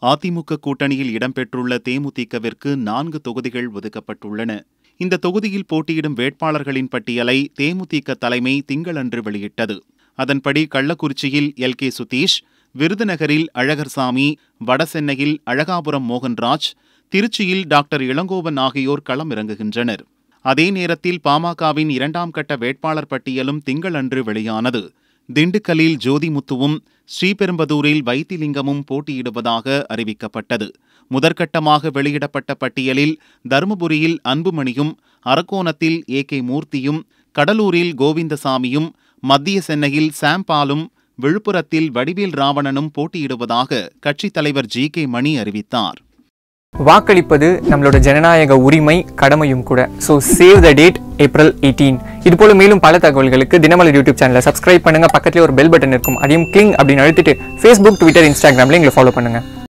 அதிமுக கூட்டணியில் இடம்பெற்றுள்ள தேமுதிகவிற்கு 4 தொகுதிகள் ஒதுக்கப்பட்டுள்ளன. இந்த தொகுதியில் போட்டியிடும் வேட்பாளர்களின் பட்டியலை தேமுதிக தலைமை திங்களன்று வெளியிட்டது. அதன்படி கள்ளக்குறிச்சியில் LK சுதீஷ், விருதுநகரில் அழகர்சாமி, வடசென்னையில் அழகாபுரம் மோகன்ராஜ், திருச்சியில் டாக்டர் இளங்கோவன் ஆகியோர் களமிறங்குகின்றனர். அதே நேரத்தில் பாமகவின் 2ஆம் கட்ட வேட்பாளர் பட்டியலும் திங்களன்று வெளியானது. திண்டுக்கல்லில் ஜோதிமுத்துவும், ஸ்ரீபெரும்பதூரில் வைத்திலிங்கமும் போட்டியிடுவதாக அறிவிக்கப்பட்டது. முதற்கட்டமாக வெளியிடப்பட்ட பட்டியலில் தருமபுரியில் அன்புமணியும், அரக்கோணத்தில் AK மூர்த்தியும், கடலூரில் கோவிந்தசாமியும், மத்திய சென்னையில் சாம்பாலும், விழுப்புரத்தில் வடிவேல் ராவணனும் போட்டியிடுவதாக கட்சித் தலைவர் GK மணி அறிவித்தார். வாக்களிப்பது நம்மளோட ஜனநாயக உரிமை, கடமையும் கூட. So save the date, April 18. இது போல மேலும் பல தகவல்களுக்கு தினமலர் யூடியூப் சேனலை சப்ஸ்கிரைப் பண்ணுங்க. பக்கத்துல ஒரு பெல் பட்டன் இருக்கும், அதையும் கிளிங் அப்படின்னு அழுத்திட்டு Facebook, Twitter, Instagramல எங்களை ஃபாலோ பண்ணுங்க.